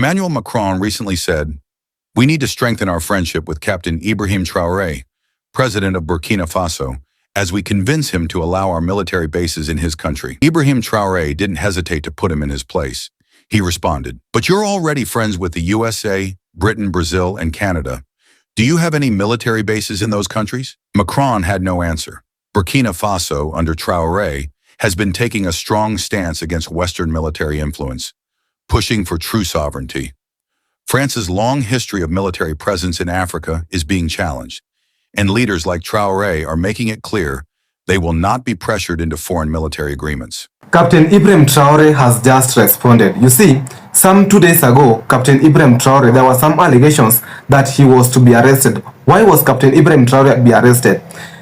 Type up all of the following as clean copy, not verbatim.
Emmanuel Macron recently said, "We need to strengthen our friendship with Captain Ibrahim Traore, president of Burkina Faso, as we convince him to allow our military bases in his country." Ibrahim Traore didn't hesitate to put him in his place. He responded, "But you're already friends with the USA, Britain, Brazil, and Canada. Do you have any military bases in those countries?" Macron had no answer. Burkina Faso, under Traore, has been taking a strong stance against Western military influence, pushing for true sovereignty. France's long history of military presence in Africa is being challenged, and leaders like Traore are making it clear they will not be pressured into foreign military agreements. Captain Ibrahim Traore has just responded. You see, some 2 days ago, Captain Ibrahim Traore, there were some allegations that he was to be arrested. Why was Captain Ibrahim Traore to be arrested?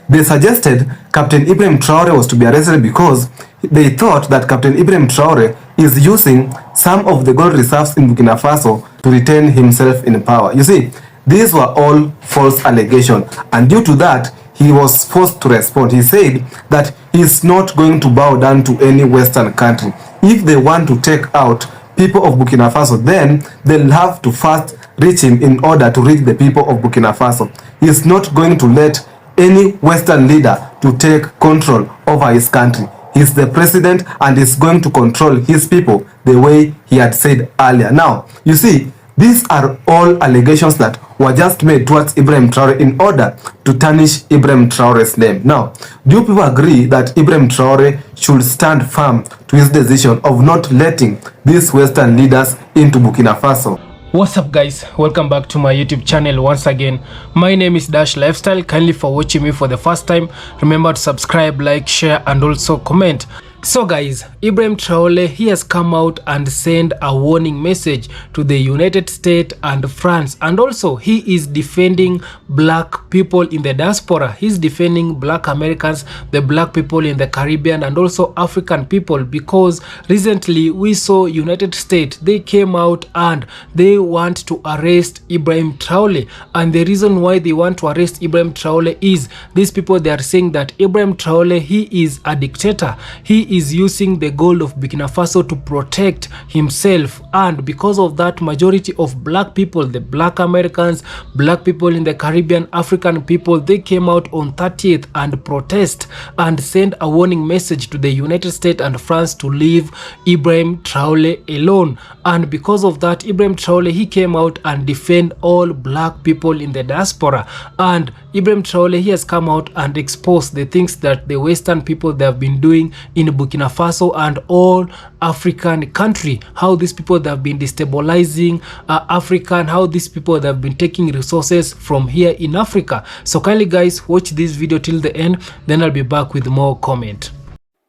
They suggested Captain Ibrahim Traore was to be arrested because they thought that Captain Ibrahim Traore is using some of the gold reserves in Burkina Faso to retain himself in power. You see, these were all false allegations, and due to that, he was forced to respond. He said that he's not going to bow down to any Western country. If they want to take out people of Burkina Faso, then they'll have to first reach him in order to reach the people of Burkina Faso. He's not going to let any Western leader to take control over his country. He's the president and is going to control his people the way he had said earlier. Now, you see, these are all allegations that were just made towards Ibrahim Traore in order to tarnish Ibrahim Traore's name. Now, do people agree that Ibrahim Traore should stand firm to his decision of not letting these Western leaders into Burkina Faso? What's up, guys? Welcome back to my YouTube channel once again. My name is Dash Lifestyle. Kindly for watching me for the first time, remember to subscribe, like, share, and also comment. So guys, Ibrahim Traore, he has come out and sent a warning message to the United States and France, and also he is defending black people in the diaspora. He's defending black Americans, the black people in the Caribbean, and also African people, because recently we saw United States, they came out and they want to arrest Ibrahim Traore, and the reason why they want to arrest Ibrahim Traore is these people, they are saying that Ibrahim Traore, he is a dictator. He is using the gold of Burkina Faso to protect himself, and because of that, majority of black people, the black Americans, black people in the Caribbean, African people, they came out on 30th and protest and send a warning message to the United States and France to leave Ibrahim Traore alone. And because of that, Ibrahim Traore, he came out and defend all black people in the diaspora. And Ibrahim Traore, he has come out and exposed the things that the Western people, they have been doing in Burkina Faso and all African country, how these people, they have been destabilizing Africa, and how these people, they have been taking resources from here in Africa. So kindly guys, watch this video till the end, then I'll be back with more comment.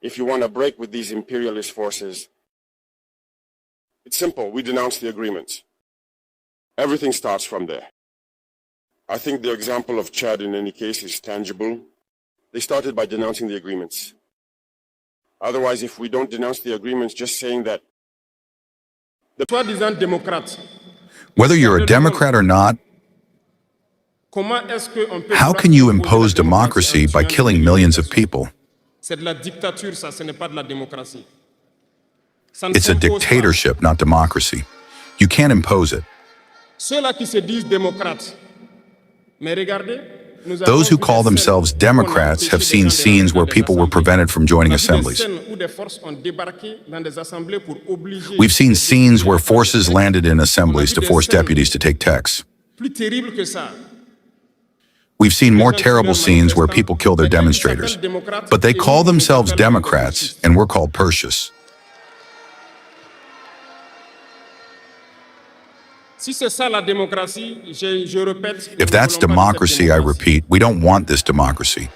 If you want to break with these imperialist forces, it's simple. We denounce the agreements. Everything starts from there. I think the example of Chad in any case is tangible. They started by denouncing the agreements. Otherwise, if we don't denounce the agreements, just saying that the soi-disant démocrates, Whether you're a Democrat or not, how can you impose democracy by killing millions of people? It's a dictatorship, not democracy. You can't impose it. Those who call themselves Democrats have seen scenes where people were prevented from joining assemblies. We've seen scenes where forces landed in assemblies to force deputies to take texts. We've seen more terrible scenes where people kill their demonstrators. But they call themselves Democrats, and we're called Persians. If that's democracy, I repeat, we don't want this democracy.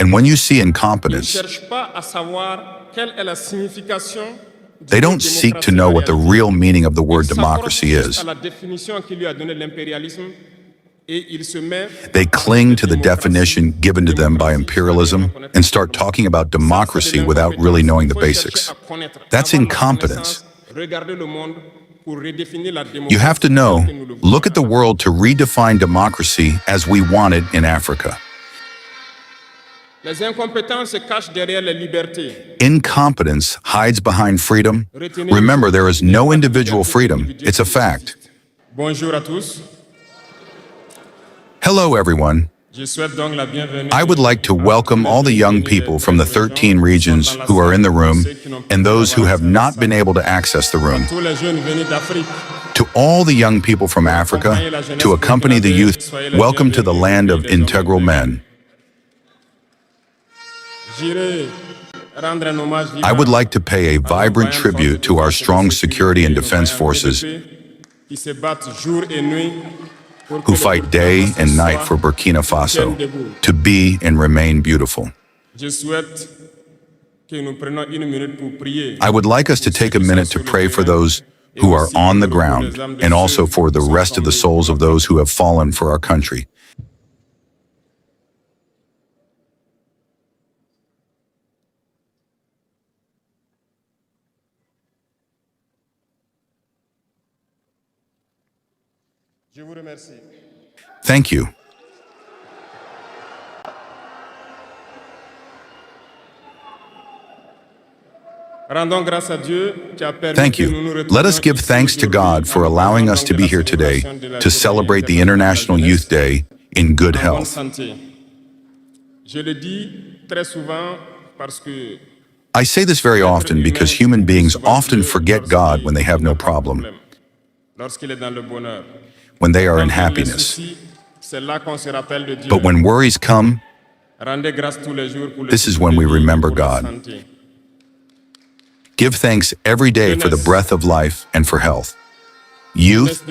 And when you see incompetence, they don't seek to know what the real meaning of the word democracy is. They cling to the definition given to them by imperialism and start talking about democracy without really knowing the basics. That's incompetence. You have to know, look at the world to redefine democracy as we want it in Africa. Les incompétents se cachent derrière les libertés. Incompetence hides behind freedom. Remember, there is no individual freedom. It's a fact. Bonjour à tous. Hello, everyone. Je souhaite donc la bienvenue. I would like to welcome all the young people from the 13 regions who are in the room and those who have not been able to access the room. Tous les jeunes venus d'Afrique. To all the young people from Africa, to accompany the youth, welcome to the land of integral men. J'irai rendre un hommage vivant I would like to pay a vibrant tribute to our strong security and defense forces qui se battent jour et nuit pour who fight day and night for Burkina Faso to be and remain beautiful. Je souhaite que nous prenions une minute pour prier. I would like us to take a minute to pray for those who are on the ground and also for the rest of the souls of those who have fallen for our country. Je vous remercie. Thank you. Rendons grâce à Dieu qui a permis Thank que nous nous you. retrouvions Let us give ici thanks to God for aujourd'hui allowing en us to be here today célébration de la to Journée celebrate the internationale International de la Youth jeunesse Day in good en bonne health. santé. Je le dis très souvent parce que I say this very often because human beings often forget God when they have no problem, lorsqu'il est dans le bonheur. when they are in Quand il y a les happiness. soucis, c'est là qu'on se rappelle de Dieu. But when worries come, Rendez grâce tous les jours pour le this is souffle when de we vie, remember pour la God. santé. give thanks every day for the breath of life and for health. Youth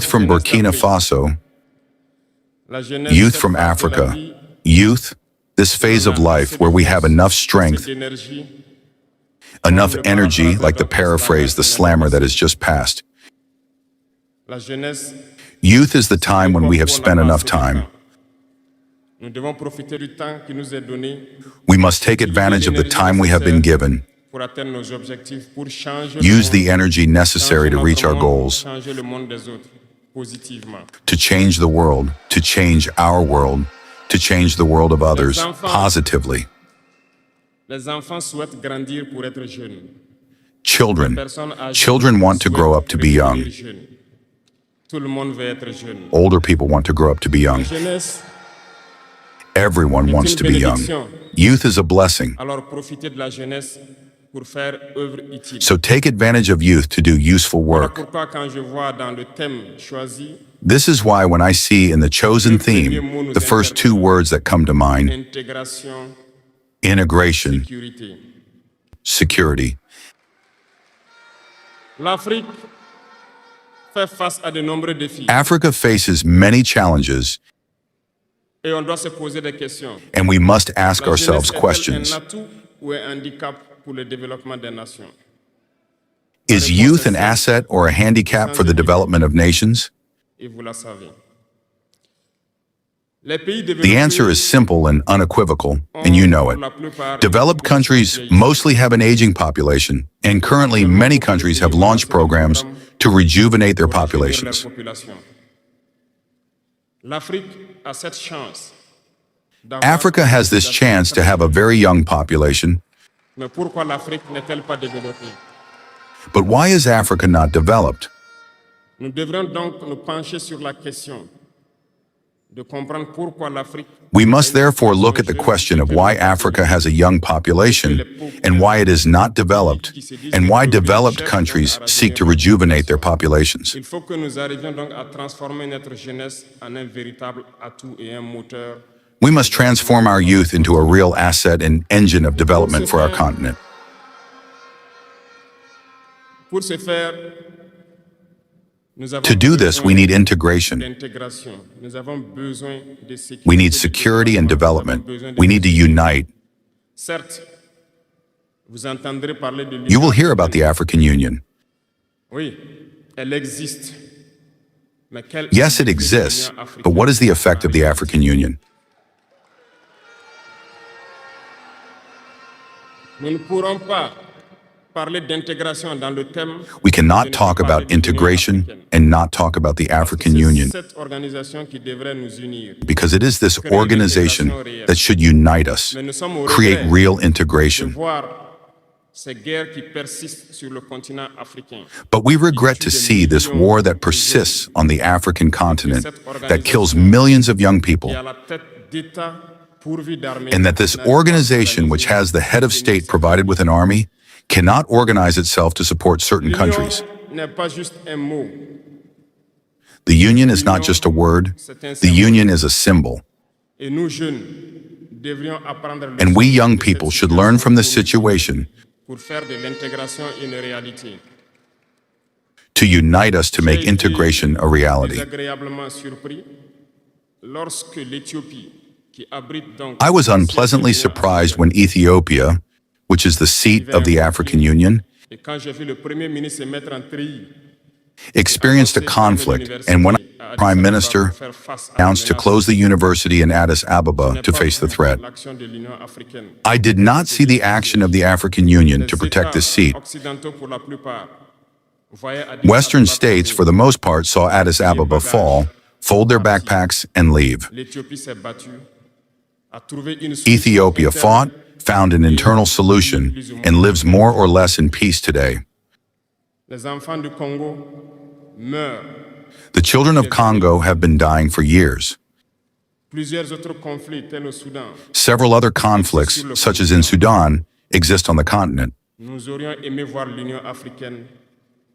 from Burkina Faso, youth from Africa, youth, this phase of life where we have enough strength, enough energy, like the paraphrase, the slammer that has just passed. Youth is the time when we have spent enough time. We must take advantage of the time we have been given, use the energy necessary to reach our goals, to change the world, to change our world, to change the world of others positively. Children want to grow up to be young. Older people want to grow up to be young. Everyone wants to be young. Youth is a blessing. So take advantage of youth to do useful work. This is why when I see in the chosen theme, the first two words that come to mind, integration, security. Africa faces many challenges, and we must ask ourselves questions. Is youth an asset or a handicap for the development of nations? The answer is simple and unequivocal, and you know it. Developed countries mostly have an aging population, and currently many countries have launched programs to rejuvenate their populations. Africa has this chance to have a very young population. But why is Africa not developed? We must therefore look at the question of why Africa has a young population and why it is not developed, and why developed countries seek to rejuvenate their populations. We must transform our youth into a real asset and engine of development for our continent. To do this, we need integration. We need security and development. We need to unite. You will hear about the African Union. Yes, it exists, but what is the effect of the African Union? parler d'intégration dans le thème, We je cannot ne peux talk parler about de l'Union integration africaine. and not talk about the African C'est Union, cette organisation qui devrait nous unir. because it is this Créer organization l'intégration réelle. that should unite us, Mais nous sommes au create regret real de integration. voir ces guerres qui persistent sur le continent africain. But we regret to see this war that persists on the African continent, that kills millions of young people, Et à la tête d'États pourvus d'armées, and that this n'arrive pas à organization, which has the head of state provided with an army, cannot organize itself to support certain L'Union countries. n'est pas juste un mot. The union is not just a word, the union is a symbol. Et nous jeunes devrions apprendre le And we sens young de people cette should learn from this situation situation pour faire de l'intégration une réalité. to unite us to make J'ai été integration a reality. désagréablement surpris lorsque l'Éthiopie, qui abrite donc I was unpleasantly surprised when Ethiopia, which is the seat of the African Union, et quand j'ai vu le Premier ministre se mettre en tri, experienced a conflict, and when the Prime Minister announced to close the university in Addis Ababa to face the threat, l'action de l'Union africaine. I did not see the action of the African Union to Les protect this États seat. occidentaux, pour la plupart, voyaient Addis Western Ababa states, for the most part, saw Addis Ababa fall, fold their backpacks, and leave. L'Éthiopie s'est battue, a trouvé une solution Ethiopia interne. fought, found an internal solution, and lives more or less in peace today. Les enfants du Congo meurent. The children of Congo have been dying for years. Plusieurs autres conflits, tels au Soudan. Several other conflicts, such as in Sudan, exist on the continent. Nous aurions aimé voir l'Union africaine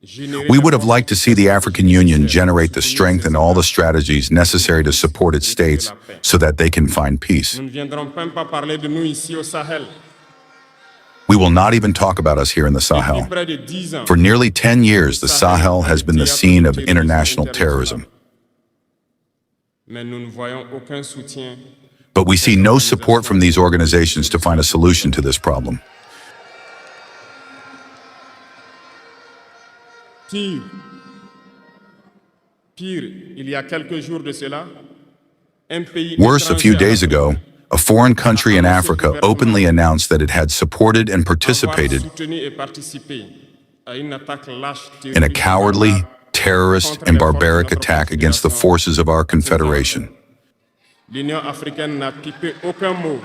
générer We la would have force liked to see the African Union generate the strength and all the strategies necessary to support its states so that they can find peace. Nous ne viendrons même pas parler de nous ici au Sahel. We will not even talk about us here in the Depuis Sahel. près de 10 ans, For nearly 10 years, the Sahel has been the scene of international terrorism. mais nous ne voyons aucun soutien. But we see no support from these organizations to find a solution to this problem. Pire, il y a quelques jours de cela, un pays Worse, a few étranger days à ago, a foreign country in Africa openly announced that it had supported and participated avoir soutenu et participé à une attaque lâche, in a terroriste, cowardly, terrorist, and barbaric attack against the forces of our confederation. L'Union africaine n'a pipé aucun mot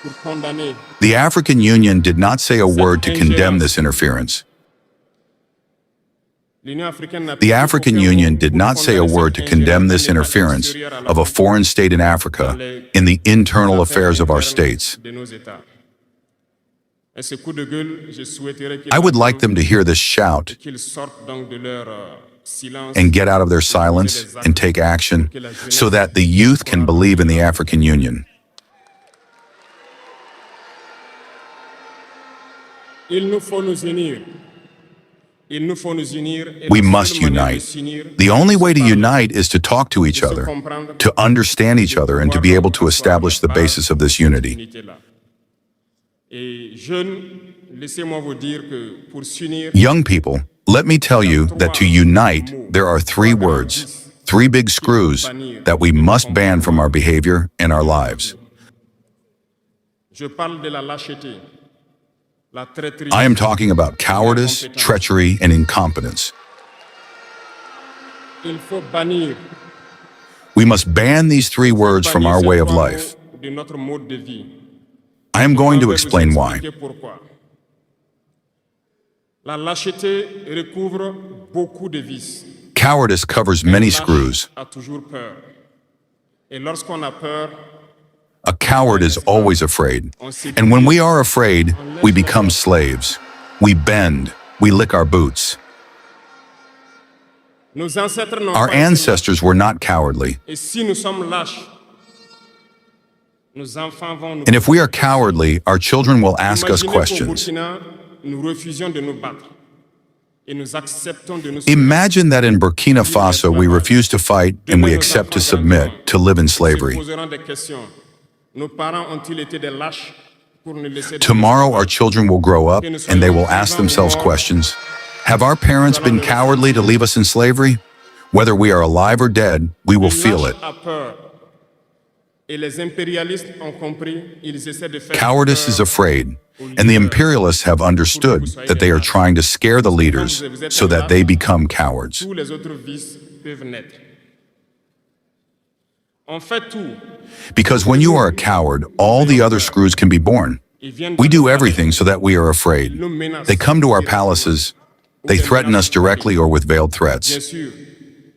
pour condamner. The African Union did not say a word to condemn this interference. L'Union africaine n'a The pipé African aucun Union mot did pour not say a condamner word to cette condemn ingérence this d'un État interference extérieur à la of a foreign state in Africa in the internal affairs of our states. de nos États. Et ce coup de gueule, je souhaiterais I would like them to hear this shout qu'ils sortent donc de leur silence and get out of their silence and take action so that the youth can believe in the African Union. Il nous faut nous unir. Il nous faut nous unir. Et We la must seule manière de unite. s'unir, The only way to c'est de unite is to talk to each other, to understand each other, and to be able to establish the basis of this unity. unité-là. Et jeunes, laissez-moi vous dire que pour s'unir, Young people, let me tell you that to unite, there are three words, three big screws that we must ban from our behavior and our lives. je parle de la lâcheté, la traîtrise, I am talking about cowardice, treachery, and incompetence. il faut bannir. We must ban these three words from our way of life. De notre mode de vie. I am going Je to vais explain vous why. expliquer pourquoi. La lâcheté recouvre beaucoup de vices. Cowardice covers many Lâche screws. a toujours peur. Et lorsqu'on a peur, A coward is always afraid. And when we are afraid, we become slaves. We bend. We lick our boots. nos ancêtres n'ont Our pas été ancestors were not cowardly. lâches. Et si nous sommes lâches, nos enfants vont nous And if we are cowardly, our children will ask us Imaginez qu'au questions. Burkina, nous refusions de nous battre. Et nous acceptons de nous Imagine that in Burkina Faso, we refuse to fight and we accept to submit, to live in slavery. Se poseront des questions. Nos parents ont-ils été des lâches pour nous laisser Tomorrow, our children will grow up and they will ask themselves questions. Have our parents been cowardly to leave us in slavery? Whether we are alive or dead, we will feel it. a peur. Et les impérialistes ont compris, ils essaient de faire Cowardice is peur afraid, And the imperialists have understood that they are trying to scare the leaders so that they become cowards. Tous les autres vices peuvent naître. On fait tout. Because when you are a coward, all the other screws can be born. We do everything so that we are afraid. They come to our palaces. They threaten us directly or with veiled Bien threats. sûr,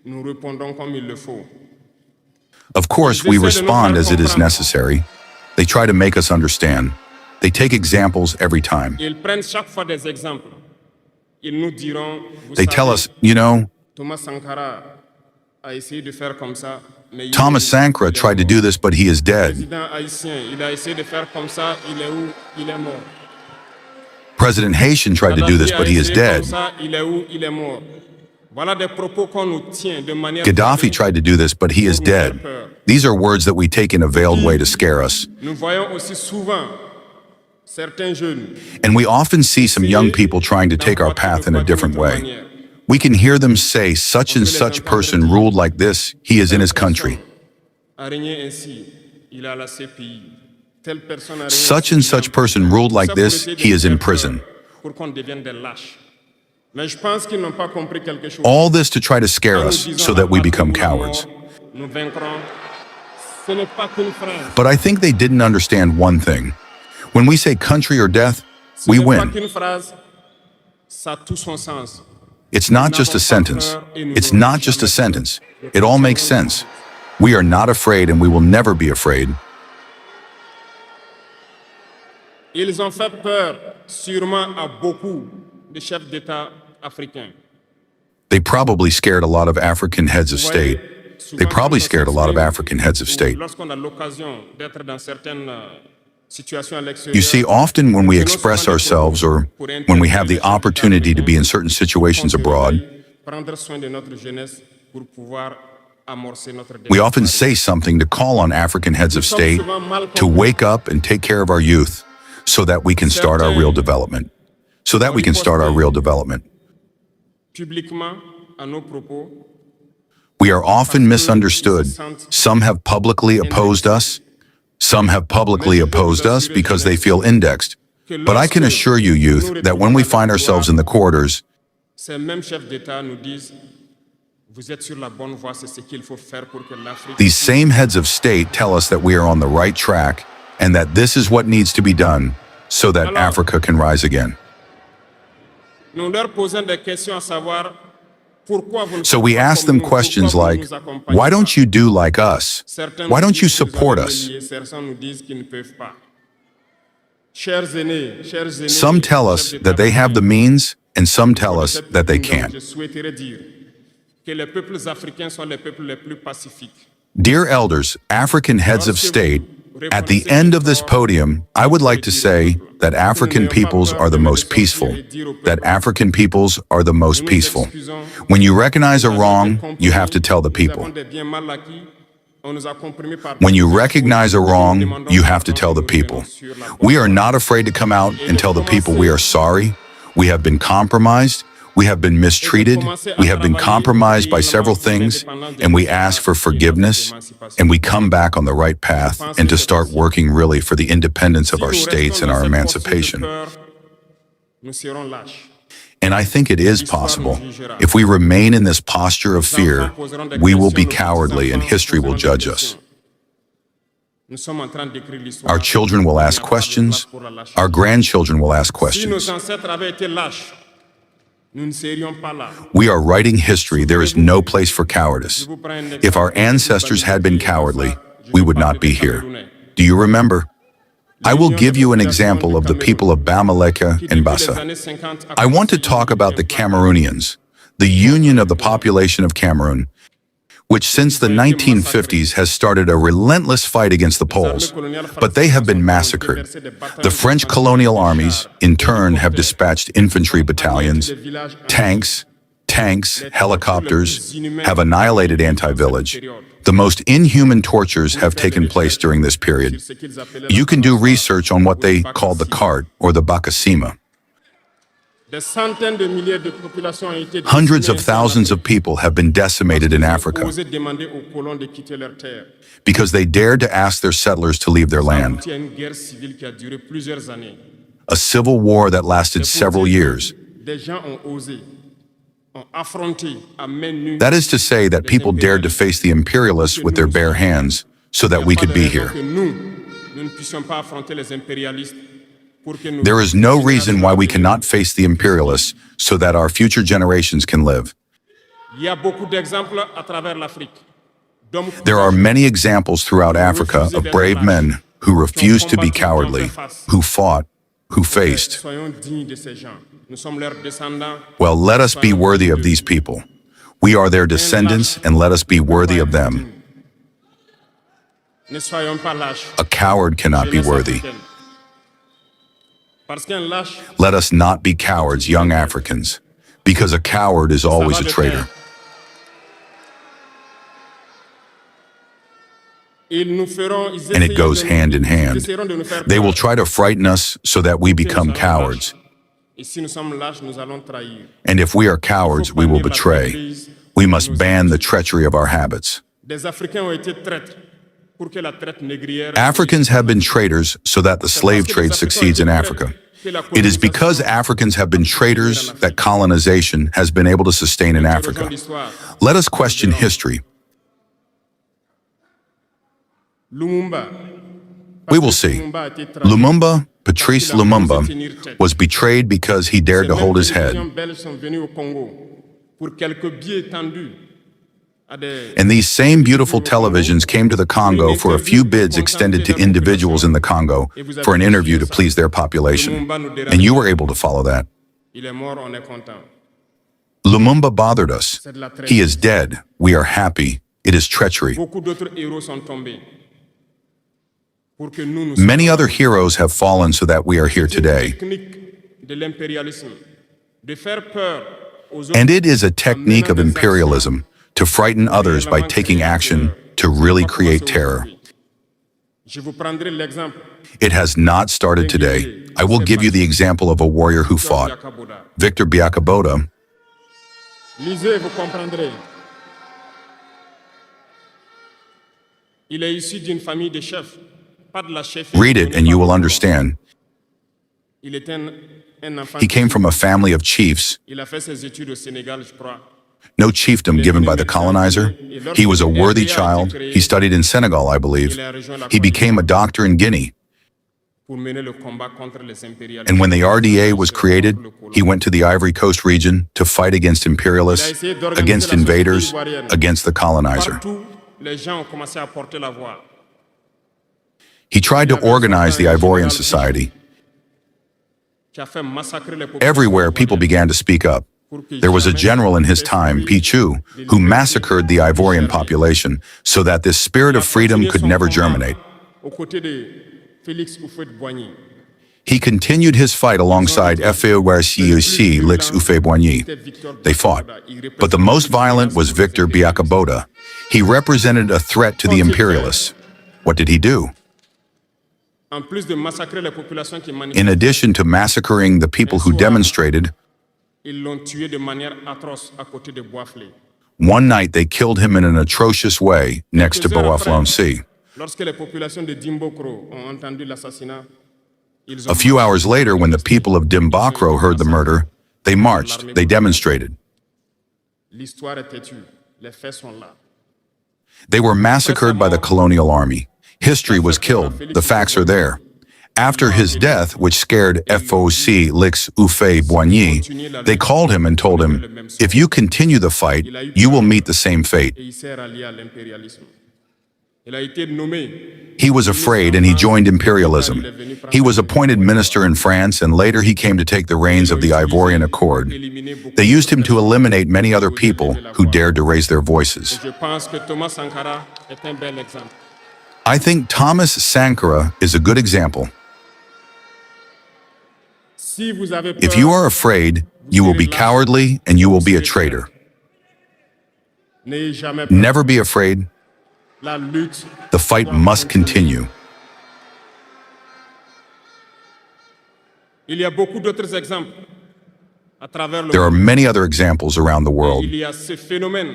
nous répondons comme il le faut. Of course, we respond as it is necessary. They try to make us understand. They take examples every time. Ils prennent chaque fois des exemples. Ils nous diront, vous They tell savez, us, you know, Thomas Sankara a essayé de faire comme ça, mais Thomas Sankara tried to do this, but he is Le dead. président haïtien, il a essayé de faire comme ça, il est où? Il est mort. President Haitian tried to do this, but he is Comme dead. ça, il est où? Il est mort. Voilà des propos qu'on nous tient de manière Gaddafi tried to do this, but he is dead. These are words that we take in a veiled way to scare us. Nous voyons aussi souvent certains jeunes And we often see some young people trying to take our path in a different way. We can hear them say, such and such person ruled like this, he is in his country. a régné ainsi, il a la CPI. Telle personne a régné Such ainsi, and il a such person ruled like Ça pour this, essayer de he nous is in faire prison. peur, pour qu'on devienne des lâches. Mais je pense qu'ils n'ont pas compris quelque chose. All this to try to scare Quand nous us disons so la that we patrie become ou la mort, cowards. Nous vaincrons. Ce n'est pas qu'une phrase. But I think they didn't understand one thing. When we say country or death, Ce we n'est pas win. qu'une phrase. Ça a tout son sens. It's not just a sentence. It's not just a sentence. It all makes sense. We are not afraid and we will never be afraid. Ils ont fait peur, sûrement, à beaucoup de chefs d'État africains. They probably scared a lot of African heads of Vous voyez, state. souvent, They probably quand on scared a lot of s'exprime, African heads of ou state. Lorsqu'on a l'occasion d'être dans certaines situations à l'extérieur, You see, often when we nous express prenons souvent ourselves des or propos pour when we have the interpeller les chefs d'État opportunity to be in africains, certain situations pour qu'on se abroad, réveille, prendre soin de notre jeunesse pour pouvoir amorcer notre we often démocratie. say something to call on African heads of Nous sommes state souvent mal to compris. wake up and take care of our youth so that we can start our real development. So that we can start our real development. Publiquement, à nos propos, We are often misunderstood. Some have publicly opposed us. Some have publicly opposed us because they feel indexed. But I can assure you, youth, that when we find ourselves in the corridors, ces mêmes chefs d'État nous disent vous êtes sur la bonne voie, c'est ce qu'il faut faire pour que l'Afrique. these same heads of state tell us that we are on the right track and that this is what needs to be done so that Africa can rise again. Nous leur posons des questions à savoir pourquoi vous ne So faites we pas ask comme them nous, questions pourquoi vous like, ne nous accompagnez why pas? don't you do like us? Certains Why nous don't you disent qu'ils support ont us? relié, certains nous disent qu'ils ne peuvent pas. Chers aînés, Some tell us chefs that they have the d'État means and some tell de us cette that they tribune, can't. Je souhaiterais dire que les peuples africains sont les peuples les plus pacifiques. Dear elders, African heads of state, at the end of this podium, I would like to say that African peoples are the most peaceful. That African peoples are the most peaceful. When you recognize a wrong, you have to tell the people. When you recognize a wrong, you have to tell the people. We are not afraid to come out and tell the people we are sorry. We have been compromised. We have been mistreated. We have been compromised by several things, and we ask for forgiveness, and we come back on the right path and to start working really for the independence of our states and our emancipation. And I think it is possible. If we remain in this posture of fear, we will be cowardly and history will judge us. Our children will ask questions. Our grandchildren will ask questions. We are writing history. There is no place for cowardice. If our ancestors had been cowardly, we would not be here. Do you remember? I will give you an example of the people of Bamileke and Bassa. I want to talk about the Cameroonians, the union of the population of Cameroon, which since the 1950s has started a relentless fight against the Poles, but they have been massacred. The French colonial armies, in turn, have dispatched infantry battalions, tanks, helicopters, have annihilated anti-village. The most inhuman tortures have taken place during this period. You can do research on what they call the cart or the Bakasima. Hundreds of thousands of people have been decimated in Africa because they dared to ask their settlers to leave their land. a civil war that lasted C'est pour several dire years. que des gens ont osé, ont affronté à main nue. That is to say that people dared to face the imperialists with their bare hands so Il that n'y a we pas could de be raison here. que nous ne puissions pas affronter les impérialistes pour que nous There is no reason why we cannot face the imperialists so that our future generations can live. Il y a beaucoup d'exemples à travers l'Afrique. d'hommes There are courageux many examples throughout Africa of brave men who refused to be cowardly, who fought, who faced. Soyons dignes de ces gens. Nous sommes leurs descendants. Well, let us be worthy of these people. We are their descendants, and let us be worthy of them. Ne soyons pas lâches. A coward cannot be Jeunesse worthy. africaine. Parce qu'un lâche, Let us not be cowards, young Africans, because a coward is always a traitor. ils nous feront, ils And it essaieront goes de- hand in ils hand. essaieront de nous faire They peur. will try to frighten us so that we Que nous become soyons cowards. lâches. Et si nous sommes lâches, nous allons trahir. And if we are cowards, we will betray. We must ban the treachery of our habits. Des Africains ont été traîtres pour que la traite négrière. Africans have been traitors so that the slave trade succeeds in Africa. It is because Africans have been traitors that colonization has been able to sustain in Africa. Let us question history. Lumumba. We will see. Lumumba, Patrice Lumumba, was betrayed because he dared to hold his head. Belges sont venus au Congo pour quelques billets tendus à des And these same beautiful televisions came to the Congo for a few bids extended to individuals in the Congo for an interview to please their population. And you were able to follow that. Il est mort, on est content. Lumumba bothered us. He is dead. We are happy. It is treachery. Beaucoup d'autres héros sont tombés pour que nous Many other heroes have fallen so that we are here today. technique de l'impérialisme de faire peur aux autres And it is a technique of imperialism to frighten others by taking action to really create terror. Je vous prendrai l'exemple It has not started today. I will give you the example of a warrior who fought, Yakaboda. Victor Biakaboda. Lisez, vous comprendrez. Il est issu d'une famille de chefs, pas de la chefferie. Read it and you will understand. Il est un enfant. He came from a family of chiefs, Il a fait ses études au Sénégal, je crois. no chiefdom given by the colonizer. He was a worthy child. He studied in Senegal, I believe. He became a doctor in Guinea. Pour mener le combat contre les impérialistes. And when the RDA was created, he went to the Ivory Coast region to fight against imperialists, against invaders, against the colonizer. Partout, les gens ont commencé à porter la voix. He tried to organize the Ivorian society. Qui a fait massacrer les populations. Everywhere, people began to speak up. There was a general in his time, Pichu, who massacred the Ivorian population so that this spirit of freedom could never germinate. Aux côtés de Félix Houphouët-Boigny. He continued his fight alongside FAORCUC Lix Houphouët-Boigny. They fought. But the most violent was Victor Biakaboda. He represented a threat to the imperialists. What did he do? En plus de massacrer les populations qui In manifestaient, addition to massacring the people who demonstrated, ils l'ont tué de manière atroce à côté de Boisflé. one night they killed him in an atrocious way next to Boaflon-C. Lorsque les populations de Dimbokro ont entendu l'assassinat, ils ont A few hours later, when the people of Dimbakro heard the murder, they marched, they demonstrated. L'histoire est têtue, les faits sont là. They were massacred by the colonial army. History was killed. The facts are there. After his death, which scared FOC Lix Houphouët-Boigny, they called him and told him, if you continue the fight, you will meet the same fate. Et il s'est rallié à l'impérialisme. Il a été nommé. He was afraid and he joined imperialism. He was appointed minister in France and later he came to take the reins of the Ivorian Accord. They used him to eliminate many other people who dared to raise their voices. Je pense que Thomas Sankara est un bel exemple. I think Thomas Sankara is a good example. Si vous avez peur, If you are afraid, you will be cowardly and you will be a traitor. n'ayez jamais peur. Never be afraid. La lutte. The fight must continue. Il y a beaucoup d'autres exemples à travers le There are monde. many other examples around the world. Il y a ce phénomène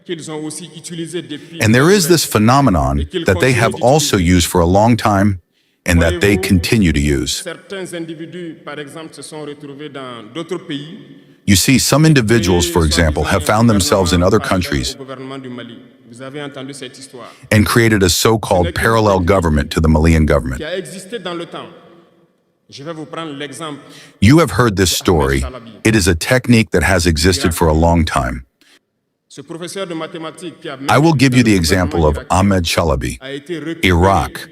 qu'ils ont aussi utilisé depuis. And there is this phenomenon that they have also used for a long time, and that they Voyez-vous, continue to use. certains individus, par exemple, se sont retrouvés dans d'autres pays. You see, some individuals, for example, have found themselves in other countries Vous avez entendu cette histoire and created a so-called parallel government to the Malian government. qui a existé dans le temps. Je vais vous prendre l'exemple. You have heard this story. It is a technique that has existed for a long time. Ce professeur de mathématiques qui a I will give you the example of Ahmed Chalabi, a été recruté Iraq.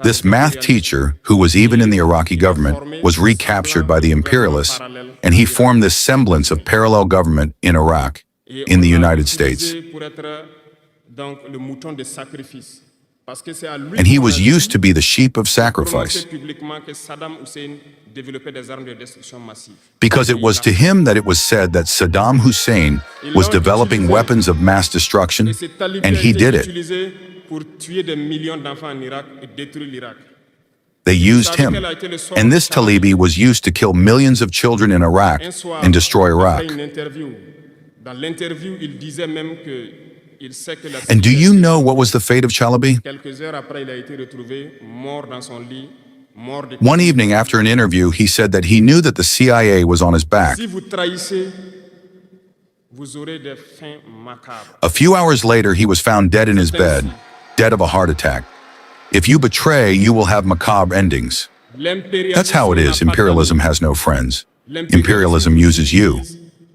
This math teacher, who was even in the Iraqi government, was recaptured by the imperialists, and he formed this semblance of parallel government in Iraq, in the United States. pour être donc le mouton de sacrifice. Parce que c'est à lui And he qu'on was a used to be the sheep of prononcé sacrifice, publiquement que Saddam Hussein développait des armes de destruction massive. because it was to him that it was said that Saddam Hussein was developing weapons of mass destruction, Et cet alibi and a he été did it. utilisé pour tuer des millions d'enfants en Irak et détruire l'Irak. They used him. And this Talibi was used to kill millions of children in Iraq Un soir, and destroy Iraq. après une interview, dans l'interview, il disait même que il sait que la And do you know what was the fate of Chalabi? quelques heures après, il a été retrouvé mort dans son lit, mort de One evening after an interview, he said that he knew that the CIA was on his back. Si vous trahissez, vous aurez des fins macabres. A few hours later, he was found dead in his bed, dead of a heart attack. If you betray, you will have macabre endings. That's how it is. Imperialism has no friends. Imperialism uses you.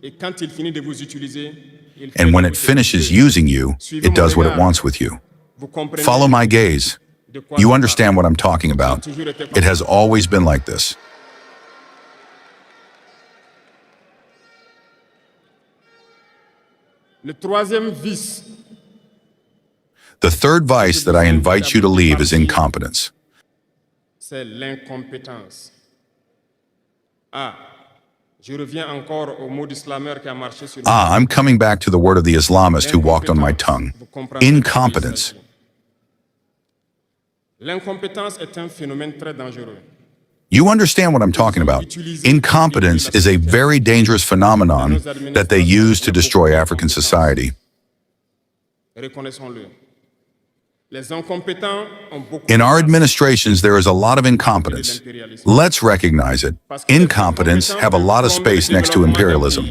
Et quand il finit de vous utiliser, il fait And when de it vous finishes utiliser. using you, it does what it wants with you. Vous comprenez Follow my gaze. de quoi You je understand what I'm talking about. Toujours été It has always been like this. Le troisième vice, The third vice that I invite you to leave is incompetence. c'est l'incompétence. Ah, je reviens encore au mot du slameur qui a marché sur I'm coming back to the word of the Islamist who walked on my tongue. Vous comprendrez Incompetence. de quoi il s'agit. L'incompétence est un phénomène très dangereux. You understand what I'm talking about. Incompetence is a very dangerous phenomenon that they use to destroy African society. Reconnaissons-le. Les incompétents ont beaucoup In de our place administrations, there is a lot of incompetence. Let's recognize it. Incompetence have a lot of space next to imperialism,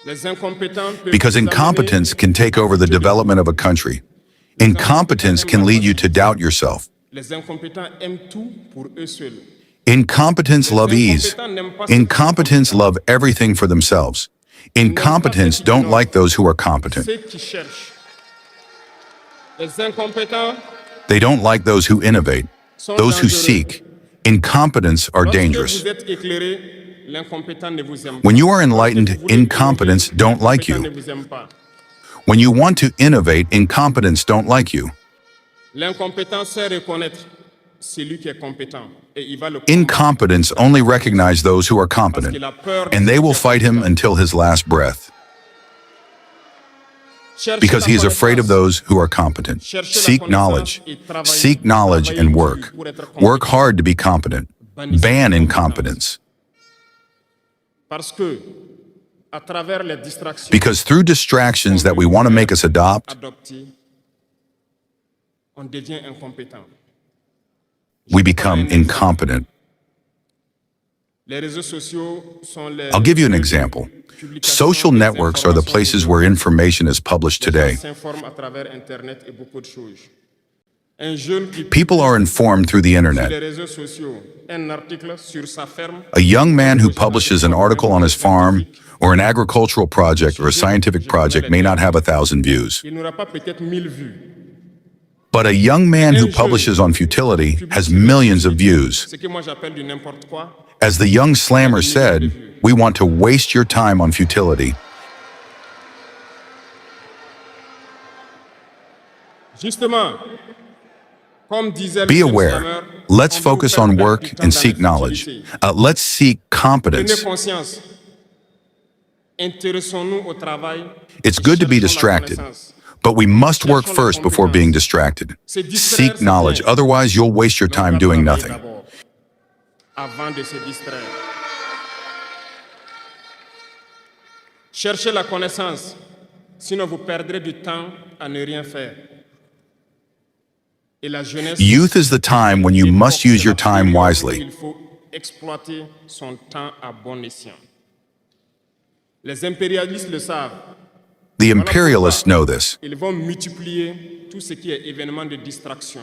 Les incompétents peuvent because vous amener incompetence can take over the development of a country. Incompetence can lead you to doubt yourself. Les incompétents aiment tout pour eux seuls. Incompetents love ease. Incompetents love everything for themselves. Incompetents don't like those who are competent. Ceux qui cherchent. Les incompétents They don't like those who innovate, those who seek. Incompetents are lorsque dangerous. vous êtes éclairé, l'incompétent ne vous aime pas. When you are enlightened, Lorsque vous voulez incompetents innover, don't like l'incompétent you. ne vous aime pas. When you want to innovate, incompetents don't like you. L'incompétent sait reconnaître celui qui est compétent et il va le Incompetents only recognize those who are competent, and they will fight him until his last breath, Cherchez because la he is afraid of connaissance. those who are competent. Seek knowledge. Seek knowledge and work. Work hard to be competent. Ban incompetence. Parce que, à travers les distractions Because through distractions that we want to make us adopt, adoptées, on devient incompétent. we become incompetent. Les réseaux sociaux sont les I'll give you an example. Social networks are the places where information is published today. s'informent à travers Internet et beaucoup de choses. Un jeune qui People are informed through the sur internet. les réseaux sociaux un article sur sa ferme A young man who publishes an article on his farm or an agricultural project or a scientific project may not have 1,000 views. il n'aura pas peut-être 1000 vues. But a young man who publishes on futility has millions of views. Ce que moi j'appelle du n'importe quoi. As the young slammer said, we want to waste your time on futility. Justement, comme disait Be le aware. slammer, Let's on veut focus vous on faire work perdre du temps and dans seek la knowledge. futilité. Let's seek Prenez competence. conscience. Intéressons-nous au travail. It's good to be Cherchons la distracted, connaissance. but we must work first before being distracted. Seek knowledge, otherwise you'll waste your Mais on time doit doing travailler nothing. d'abord, avant de se distraire. Cherchez la connaissance, sinon vous perdrez du temps à ne rien faire. Et la jeunesse, Youth is the time when you must use your time wisely. il faut exploiter son temps à bon escient. Les impérialistes le savent. The imperialists know this. Ils vont multiplier tout ce qui est événement de distraction.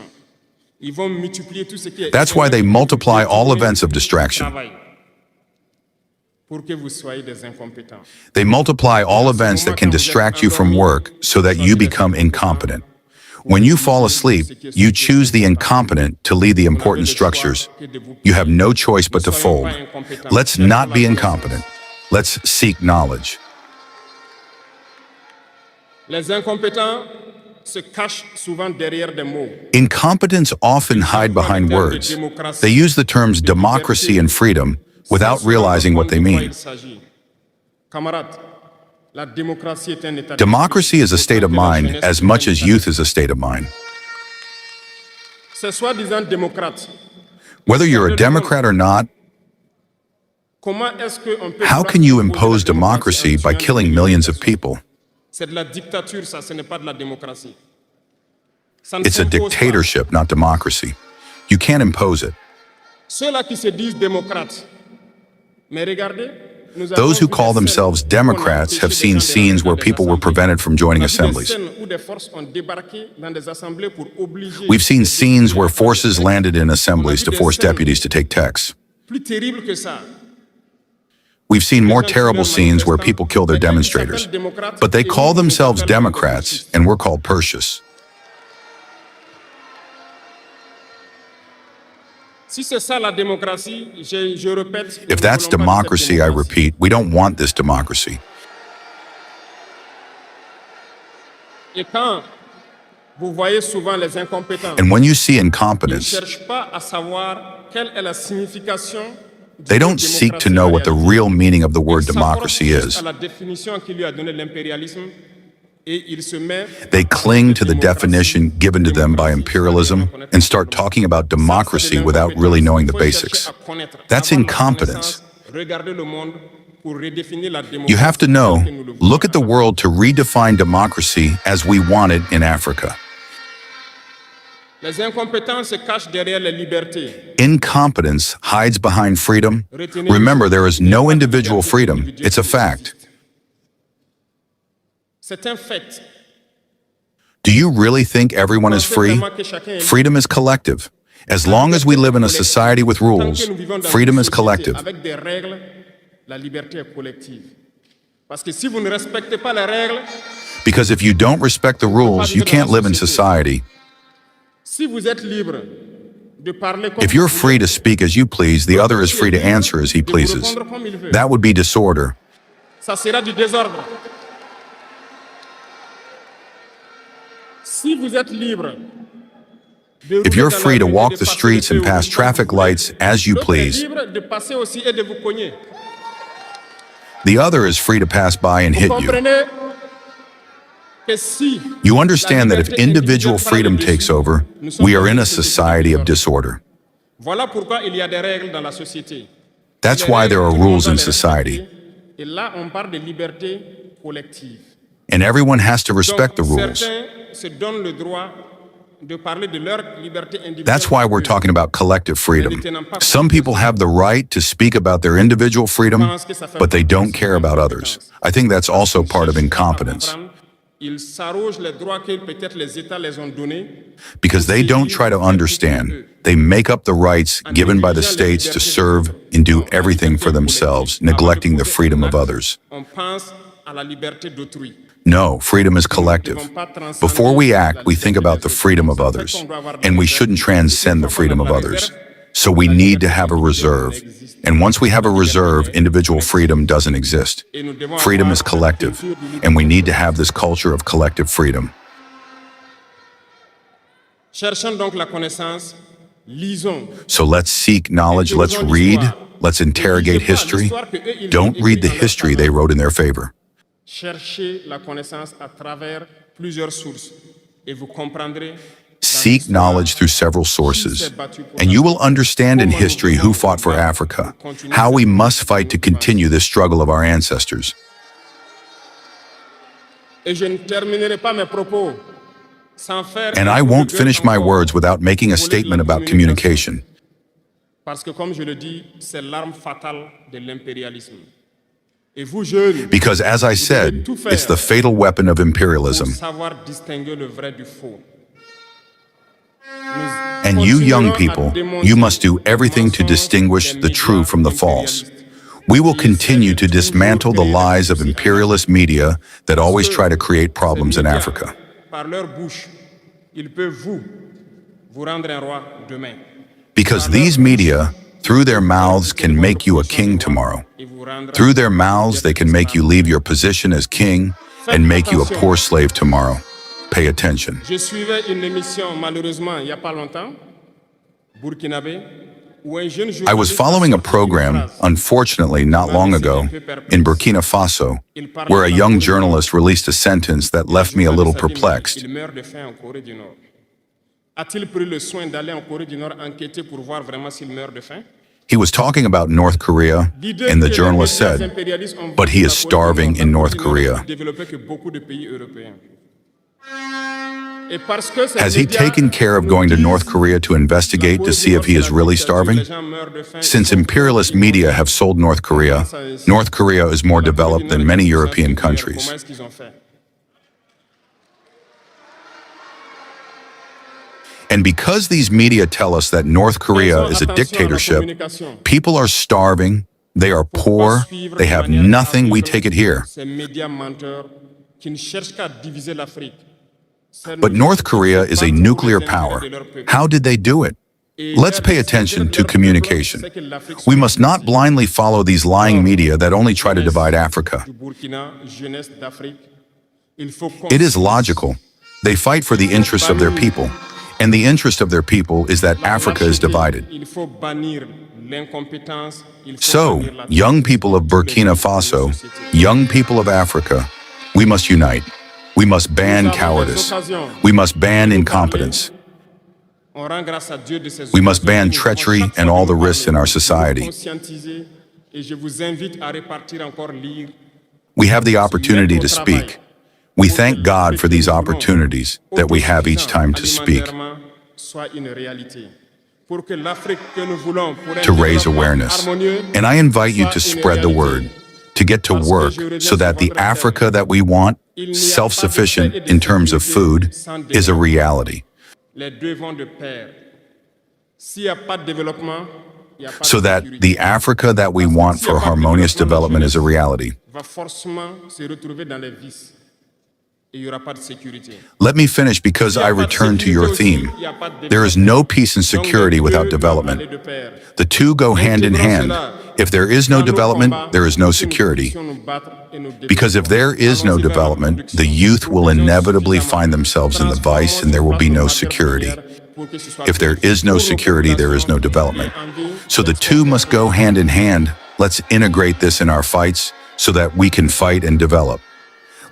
Ils vont multiplier tout ce qui est That's why they multiply all events of distraction. travail pour que vous soyez des incompétents. They multiply all events that can distract you from work so that you become incompetent. When you fall asleep, you choose the incompetent to lead the important structures. You have no choice but to fold. Let's not be incompetent. Let's seek knowledge. Les incompétents se cachent souvent derrière des mots. Incompetents often hide behind words. They use the terms democracy and freedom without realizing what they mean. Camarades, la démocratie est un état Democracy is a state of mind as much as youth is a state of mind. Ces soi-disant démocrates, Whether you're a Democrat or not, comment est-ce qu'on peut how can you impose democracy by killing millions of people? C'est de la dictature, ça, ce n'est pas de la démocratie. Ça ne It's a s'impose pas. dictatorship, not democracy. You can't impose it. Ceux-là qui se disent démocrates, mais regardez, nous avons Those who vu call des scènes themselves où on a Democrats empêché have des seen gens de scenes rentrer where dans des people were assemblées. prevented from joining On a vu des assemblies. scènes où des forces ont débarqué dans des assemblées pour obliger We've seen les scenes députés where à prendre forces des textes. landed in On a assemblies vu to des force scènes deputies to take texts. plus terribles que ça. We've seen more Des gens terrible tuent leurs scenes where manifestants. people kill their Mais quand ils demonstrators. s'appellent démocrates, But they et call nous, on themselves s'appelle Democrats, progressistes. and we're called Persius. Si c'est ça la démocratie, je répète. If that's democracy, I repeat, we don't want this democracy. Et quand vous voyez souvent les incompétents, And when you see ils ne incompetence, cherchent pas à savoir quelle est la signification du they mot don't seek to démocratie know en what the réalité. real meaning of the word Ils s'accrochent democracy juste is. à la définition qui lui a donné l'impérialisme et il se met They cling to the démocratie. definition given to them by imperialism and start talking about democracy without really knowing the basics. That's incompetence. You have to know, look at the world to redefine democracy as we want it in Africa. Les incompétents se cachent derrière les libertés. Incompetence hides behind freedom. Remember, there is no individual freedom. It's a fact. C'est un fait. Do you really think everyone is free? Freedom is collective. As long as we live in a society with rules, freedom is collective. Avec des règles, la liberté est collective. Parce que si vous ne respectez pas les règles, Because if you don't respect the rules, you can't live in society. si vous êtes libre de parler comme If you're vous free voulez, to speak as you please, the other is free to answer as he de vous pleases. répondre comme il veut, That would be disorder. ça sera du désordre. Si vous êtes libre de If rouler you're dans la free to rue et walk de the passer streets le and feu pass rouge traffic comme vous lights voulez, as you l'autre est please, libre de passer aussi et de vous cogner. the other is free to pass by and Vous hit you. comprenez que si You understand that if la liberté individual individuelle prend freedom le dessus, takes over, nous sommes we are in dans a une société society of désordre. disorder. Voilà pourquoi il y a des règles dans la société. That's Les why règles, there are tout le monde rules doit in les society, respecter. Et là, on parle de liberté collective. and everyone has to respect the Donc, rules. certains se donnent le droit de parler de leur liberté individuelle. That's why we're talking about collective freedom. Some people have the right to speak about their individual freedom, but they don't care about others. I think that's also part of incompetence, Ils s'arrogent les droits que peut-être les États les ont donnés. because they don't try to understand. They make up the rights given by the states to serve and do everything for themselves, neglecting the freedom of others. On pense à la liberté d'autrui. No, freedom is collective. Before we act, we think about the freedom of others, and we shouldn't transcend the freedom of others. So we need to have a reserve. And once we have a reserve, individual freedom doesn't exist. Freedom is collective, and we need to have this culture of collective freedom. Cherchons donc la connaissance, lisons. So let's seek knowledge, let's read, let's interrogate history. Don't read the history they wrote in their favor. Cherchez la connaissance à travers plusieurs sources et vous comprendrez. Seek knowledge through several sources, and you will understand in history who fought for Africa, how we must fight to continue this struggle of our ancestors. Et je ne terminerai pas mes propos And I won't finish my words without making a statement about communication. Parce que, comme je le dis, c'est l'arme fatale de l'impérialisme. Et vous, jeunes, Because, as I said, it's the fatal weapon of pour imperialism. savoir distinguer le vrai du faux. And you young people, you must do everything to distinguish the true from the false. We will continue to dismantle the lies of imperialist media that always try to create problems in Africa. Par leur bouche, ils peuvent vous rendre un roi demain. Because these media, through their mouths, can make you a king tomorrow. Through their mouths, they can make you leave your position as king and make you a poor slave tomorrow. Pay attention. Je suivais une émission, malheureusement, il n'y a pas longtemps, burkinabé, où un jeune I was journaliste following a a sorti une program, phrase. unfortunately not long ago, in Burkina Faso, where a young journalist released a sentence that left me a little perplexed. Il meurt de faim en Corée du Nord. A-t-il pris le soin d'aller en Corée du Nord enquêter pour voir vraiment s'il meurt de faim? He was talking about North Korea, L'idée and the que les journalist médias said, impérialistes ont "But he voulu is la Corée du starving Nord, in la North Corée du Nord Korea." est développée que beaucoup de pays européens. Et parce que ces Has he médias taken care of nous going to disent North Korea to investigate to see if he is really starving? Since imperialist media have sold North Korea, North Korea is more developed than many European countries. Comment est-ce qu'ils ont fait? And because these media tell us that North Korea is a dictatorship, people are starving, they are poor, they have nothing, we take it here. Ces médias menteurs qui ne cherchent qu'à diviser l'Afrique. But North Korea is a nuclear power. How did they do it? Let's pay attention to communication. We must not blindly follow these lying media that only try to divide Africa. Du Burkina, jeunesse d'Afrique, il faut It is logical. They fight for the interests of their people. And the interest of their people is that Africa is divided. Il faut bannir l'incompétence, il faut So, bannir la young people of Burkina Faso, young people of Africa, we must unite. We must ban cowardice. We must ban incompetence. On rend grâce à Dieu de ces We must ban occasions où treachery chaque and fois all que the vous risks in parlez, our vous society. conscientisez, et je vous invite à repartir encore lire. We have the opportunity to speak. We thank God for these opportunities that we have each time to speak, Soit une réalité. Pour que l'Afrique que nous voulons pour un to raise développement awareness. harmonieux And I invite you to soit une spread the réalité. word, to get to work so that the Africa that we want, self-sufficient in terms of food, is a reality. Les deux vont de pair. S'il n'y a pas de développement, il n'y a pas So de that sécurité. the Africa that we want for harmonious development is a reality. Va forcément se retrouver dans les vices. Et il n'y aura pas de sécurité. Let me finish because I return to your theme. There is no peace and security without development. The two go hand in hand. If there is no development, there is no security. Because if there is no development, the youth will inevitably find themselves in the vice and there will be no security. If there is no security, there is no development. So the two must go hand in hand. Let's integrate this in our fights so that we can fight and develop.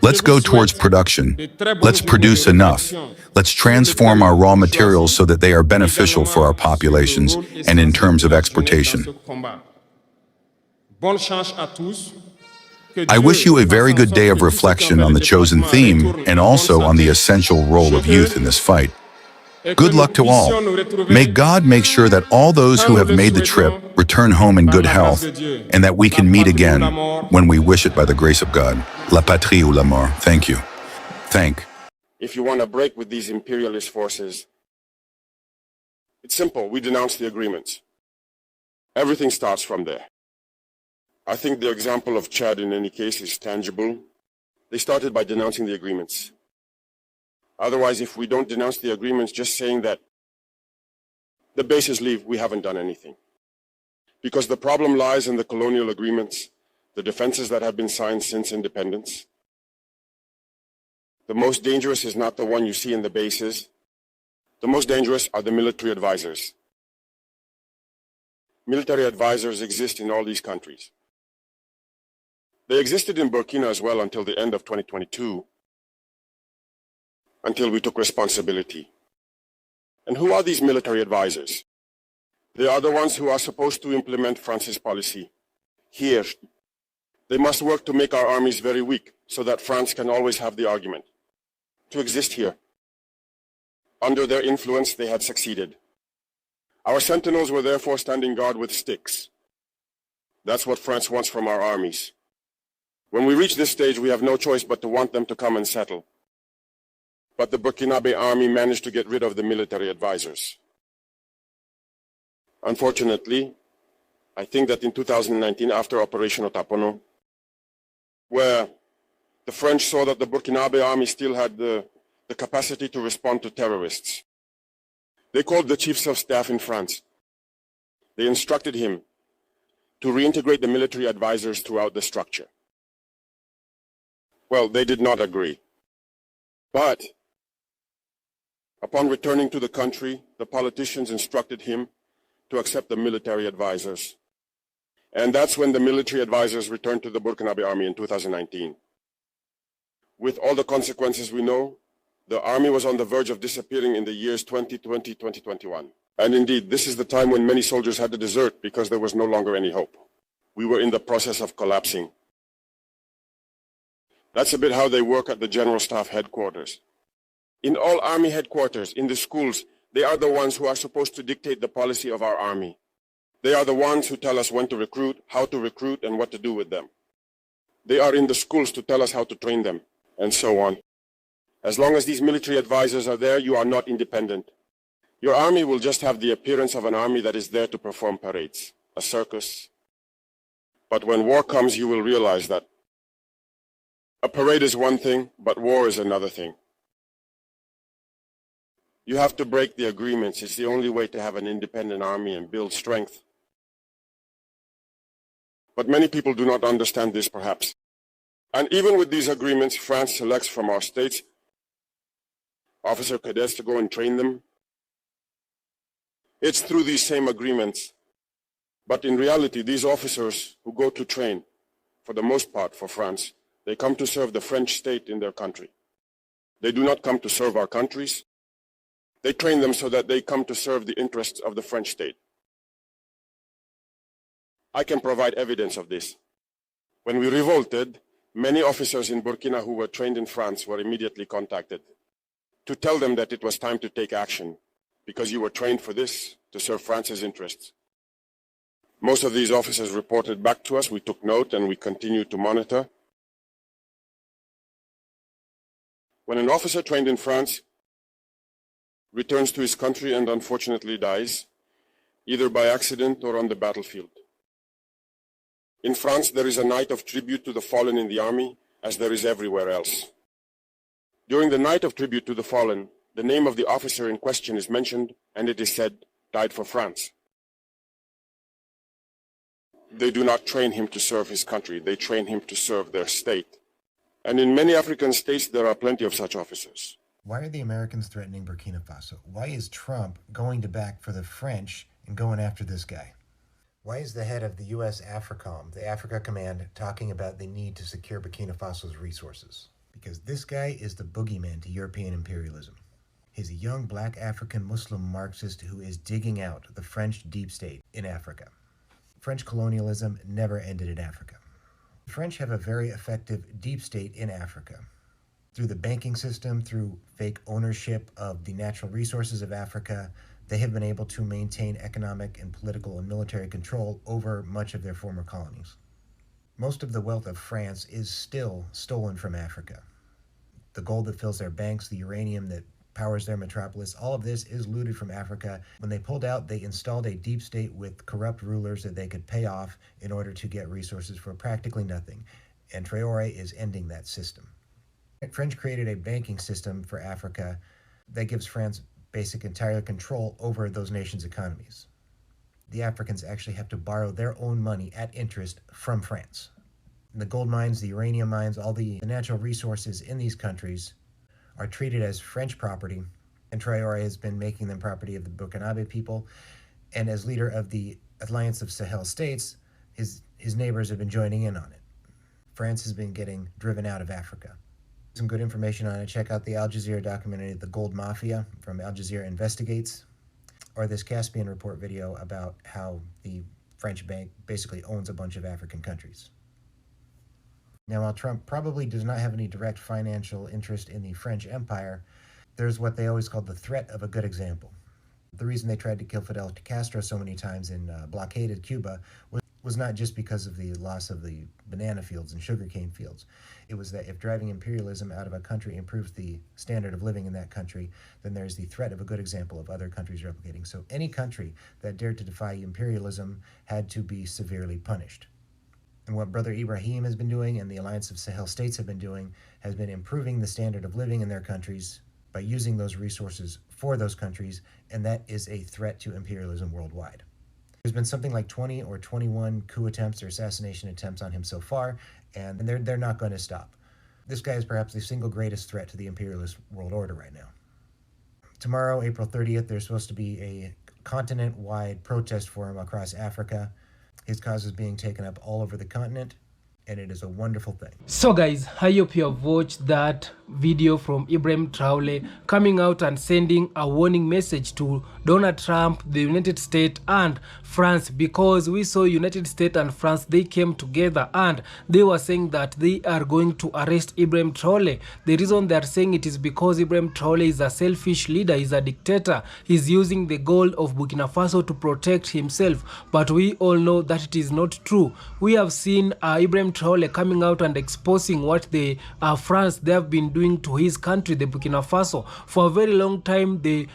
Let's go towards production. Let's produce enough. Let's transform our raw materials so that they are beneficial for our populations and in terms of exportation. I wish you a very good day of reflection on the chosen theme and also on the essential role of youth in this fight. Good luck to all. May God make sure that all those who have made the trip return home in good health and that we can meet again when we wish it by the grace of God. La patrie ou la mort. Thank you. Thank. If you want to break with these imperialist forces, it's simple. We denounce the agreements. Everything starts from there. I think the example of Chad in any case is tangible. They started by denouncing the agreements. Otherwise, if we don't denounce the agreements, just saying that the bases leave, we haven't done anything. Because the problem lies in the colonial agreements, the defenses that have been signed since independence. The most dangerous is not the one you see in the bases. The most dangerous are the military advisors. Military advisors exist in all these countries. They existed in Burkina as well until the end of 2022, until we took responsibility. And who are these military advisors? They are the ones who are supposed to implement France's policy. Here, they must work to make our armies very weak so that France can always have the argument to exist here. Under their influence, they had succeeded. Our sentinels were therefore standing guard with sticks. That's what France wants from our armies. When we reach this stage, we have no choice but to want them to come and settle. But the Burkinabe army managed to get rid of the military advisors. Unfortunately, I think that in 2019, after Operation Otapono, where the French saw that the Burkinabe army still had the capacity to respond to terrorists, they called the chiefs of staff in France. They instructed him to reintegrate the military advisors throughout the structure. Well, they did not agree. But upon returning to the country, the politicians instructed him to accept the military advisors. And that's when the military advisors returned to the Burkinabe army in 2019. With all the consequences we know, the army was on the verge of disappearing in the years 2020, 2021. And indeed, this is the time when many soldiers had to desert because there was no longer any hope. We were in the process of collapsing. That's a bit how they work at the General Staff headquarters. In all army headquarters, in the schools, they are the ones who are supposed to dictate the policy of our army. They are the ones who tell us when to recruit, how to recruit, and what to do with them. They are in the schools to tell us how to train them, and so on. As long as these military advisors are there, you are not independent. Your army will just have the appearance of an army that is there to perform parades, a circus. But when war comes, you will realize that a parade is one thing, but war is another thing. You have to break the agreements. It's the only way to have an independent army and build strength. But many people do not understand this, perhaps. And even with these agreements, France selects from our states officer cadets to go and train them. It's through these same agreements. But in reality, these officers who go to train, for the most part for France, they come to serve the French state in their country. They do not come to serve our countries. They train them so that they come to serve the interests of the French state. I can provide evidence of this. When we revolted, many officers in Burkina who were trained in France were immediately contacted to tell them that it was time to take action because you were trained for this, to serve France's interests. Most of these officers reported back to us. We took note and we continued to monitor. When an officer trained in France returns to his country and unfortunately dies, either by accident or on the battlefield. In France, there is a night of tribute to the fallen in the army, as there is everywhere else. During the night of tribute to the fallen, the name of the officer in question is mentioned, and it is said, died for France. They do not train him to serve his country, they train him to serve their state. And in many African states, there are plenty of such officers. Why are the Americans threatening Burkina Faso? Why is Trump going to back for the French and going after this guy? Why is the head of the U.S. AFRICOM, the Africa Command, talking about the need to secure Burkina Faso's resources? Because this guy is the boogeyman to European imperialism. He's a young black African Muslim Marxist who is digging out the French deep state in Africa. French colonialism never ended in Africa. The French have a very effective deep state in Africa. Through the banking system, through fake ownership of the natural resources of Africa, they have been able to maintain economic and political and military control over much of their former colonies. Most of the wealth of France is still stolen from Africa. The gold that fills their banks, the uranium that powers their metropolis, all of this is looted from Africa. When they pulled out, they installed a deep state with corrupt rulers that they could pay off in order to get resources for practically nothing. And Traore is ending that system. French created a banking system for Africa that gives France basic entire control over those nations' economies. The Africans actually have to borrow their own money at interest from France. The gold mines, the uranium mines, all the natural resources in these countries are treated as French property, and Traore has been making them property of the Burkinabe people. And as leader of the Alliance of Sahel States, his neighbors have been joining in on it. France has been getting driven out of Africa. Some good information on it. Check out the Al Jazeera documentary, The Gold Mafia, from Al Jazeera Investigates, or this Caspian Report video about how the French bank basically owns a bunch of African countries. Now, while Trump probably does not have any direct financial interest in the French Empire, there's what they always called the threat of a good example. The reason they tried to kill Fidel Castro so many times in blockaded Cuba was not just because of the loss of the banana fields and sugarcane fields. It was that if driving imperialism out of a country improves the standard of living in that country, then there's the threat of a good example of other countries replicating. So any country that dared to defy imperialism had to be severely punished. And what Brother Ibrahim has been doing and the Alliance of Sahel States have been doing has been improving the standard of living in their countries by using those resources for those countries, and that is a threat to imperialism worldwide. There's been something like 20 or 21 coup attempts or assassination attempts on him so far, and they're not going to stop. This guy is perhaps the single greatest threat to the imperialist world order right now. Tomorrow, April 30th, there's supposed to be a continent-wide protest for him across Africa. His cause is being taken up all over the continent, and it is a wonderful thing. So guys, I hope you have watched that video from Ibrahim Traore coming out and sending a warning message to Donald Trump, the United States and France, because we saw United States and France, they came together and they were saying that they are going to arrest Ibrahim Traore. The reason they are saying it is because Ibrahim Traore is a selfish leader, he's a dictator, he's using the gold of Burkina Faso to protect himself, but we all know that it is not true. We have seen Ibrahim Traore coming out and exposing what the France, they have been doing to his country, the Burkina Faso. For a very long time, the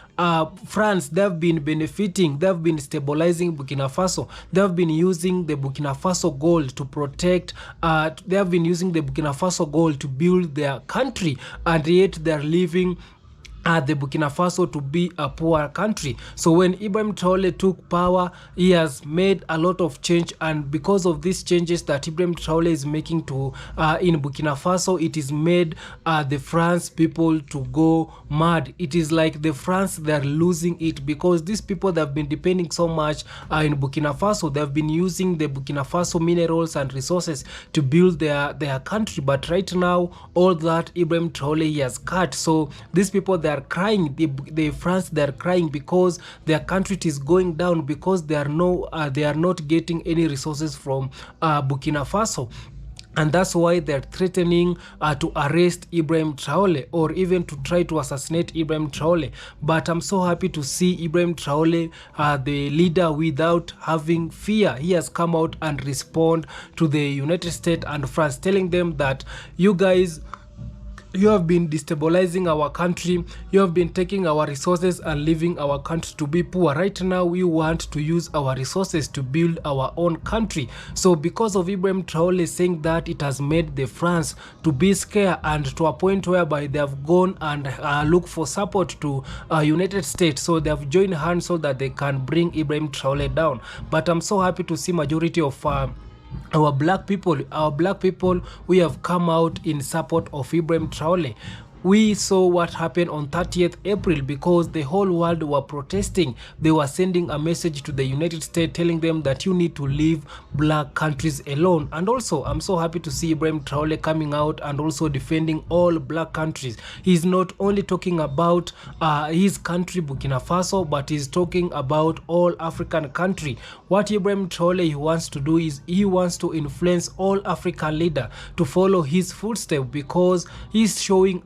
France, they have been benefiting, they have been stabilizing Burkina Faso. They have been using the Burkina Faso gold to protect, they have been using the Burkina Faso gold to build their country, and yet they are living the Burkina Faso to be a poor country. So when Ibrahim Traore took power, he has made a lot of change, and because of these changes that Ibrahim Traore is making to in Burkina Faso, it is made the France people to go mad. It is like the France, they are losing it, because these people that have been depending so much in Burkina Faso, they have been using the Burkina Faso minerals and resources to build their country, but right now all that Ibrahim Traore he has cut. So these people, they are crying, the France, they are crying because their country is going down, because they are not getting any resources from Burkina Faso. And that's why they're threatening to arrest Ibrahim Traore, or even to try to assassinate Ibrahim Traore. But I'm so happy to see Ibrahim Traore, the leader, without having fear. He has come out and respond to the United States and France, telling them that you guys, you have been destabilizing our country, you have been taking our resources and leaving our country to be poor. Right now we want to use our resources to build our own country. So because of Ibrahim Traore saying that, it has made the France to be scared, and to a point whereby they have gone and look for support to United States. So they have joined hands so that they can bring Ibrahim Traore down. But I'm so happy to see majority of our black people, we have come out in support of Ibrahim Traore. We saw what happened on 30th April because the whole world were protesting. They were sending a message to the United States telling them that you need to leave black countries alone. And also, I'm so happy to see Ibrahim Traore coming out and also defending all black countries. He's not only talking about his country, Burkina Faso, but he's talking about all African country. What Ibrahim Traore he wants to do is he wants to influence all African leaders to follow his footsteps, because he's showing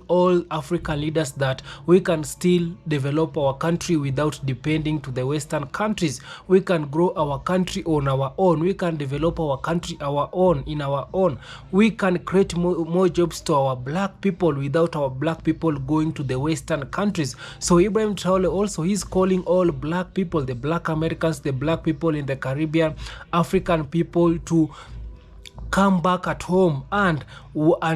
all African leaders that we can still develop our country without depending to the Western countries. We can grow our country on our own. We can develop our country in our own. We can create more jobs to our black people without our black people going to the Western countries. So Ibrahim Traore also, he's calling all black people, the black Americans, the black people in the Caribbean, African people, to come back at home and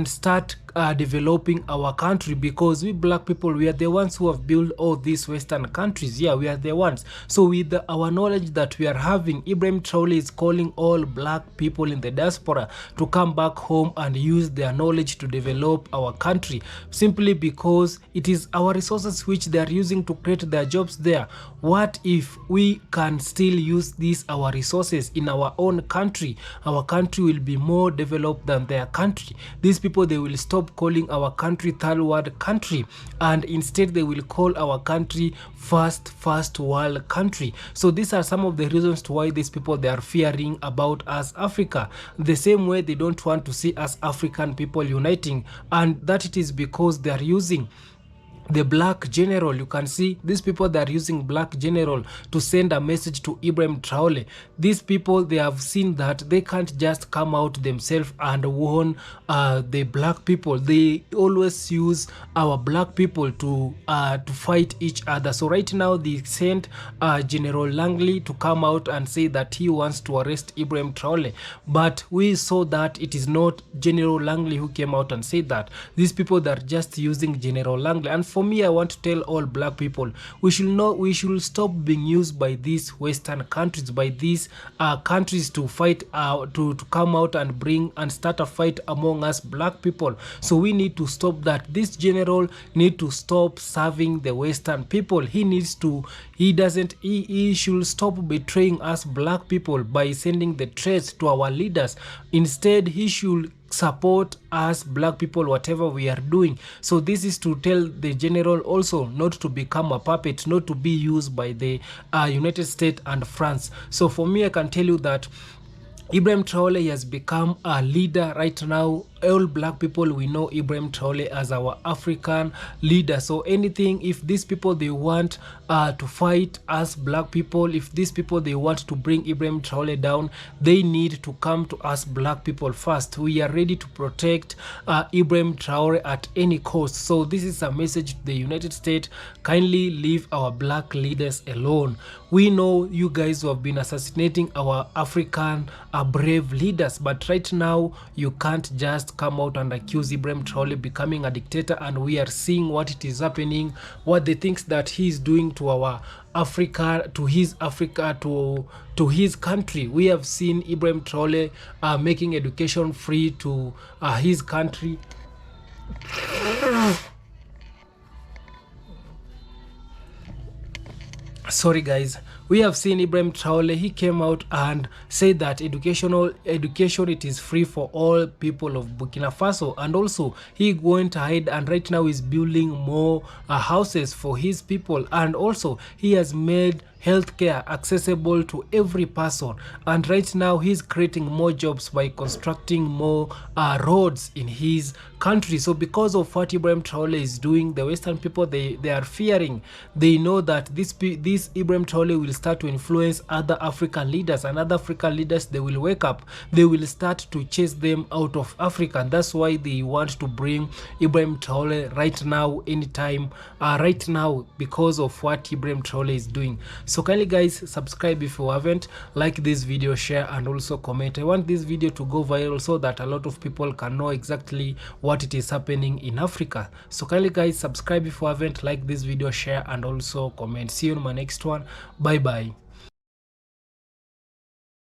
start developing our country, because we black people, we are the ones who have built all these Western countries. Yeah, we are the ones. So with our knowledge that we are having, Ibrahim Traore is calling all black people in the diaspora to come back home and use their knowledge to develop our country, simply because it is our resources which they are using to create their jobs there. What if we can still use these our resources in our own country? Our country will be more developed than their country. These people, they will stop calling our country third world country, and instead they will call our country first world country. So these are some of the reasons to why these people, they are fearing about us Africa. The same way they don't want to see us African people uniting, and that it is because they are using the black general. You can see these people that are using black general to send a message to Ibrahim Traore. These people, they have seen that they can't just come out themselves and warn the black people. They always use our black people to fight each other. So right now they sent General Langley to come out and say that he wants to arrest Ibrahim Traore, but we saw that it is not General Langley who came out and said that. These people that are just using General Langley. And for me, I want to tell all black people, we should stop being used by these Western countries, by these countries to fight, to come out and bring and start a fight among us black people. So we need to stop that. This general need to stop serving the Western people. He should stop betraying us black people by sending the threats to our leaders. Instead, he should support us black people whatever we are doing. So this is to tell the general also not to become a puppet, not to be used by the United States and France. So for me, I can tell you that Ibrahim Traore has become a leader right now. All black people, we know Ibrahim Traore as our African leader. So anything, if these people they want to fight us black people, if these people they want to bring Ibrahim Traore down, they need to come to us black people first. We are ready to protect Ibrahim Traore at any cost. So this is a message to the United States. Kindly leave our black leaders alone. We know you guys who have been assassinating our African brave leaders, but right now you can't just come out and accuse Ibrahim Traore becoming a dictator, and we are seeing what it is happening, what the things that he is doing to our Africa, to his country. We have seen Ibrahim Traore making education free to his country. Sorry guys, we have seen Ibrahim Traore, he came out and said that education it is free for all people of Burkina Faso, and also he went ahead and right now is building more houses for his people, and also he has made healthcare accessible to every person, and right now he's creating more jobs by constructing more roads in his country. So because of what Ibrahim Traore is doing, the Western people they are fearing. They know that this Ibrahim Traore will start to influence other African leaders, and other African leaders, they will wake up, they will start to chase them out of Africa, and that's why they want to bring Ibrahim Traore right now, anytime, right now, because of what Ibrahim Traore is doing. So kindly guys, subscribe if you haven't, like this video, share, and also comment. I want this video to go viral so that a lot of people can know exactly what it is happening in Africa. So kindly guys, subscribe if you haven't, like this video, share, and also comment. See you in my next one. Bye bye.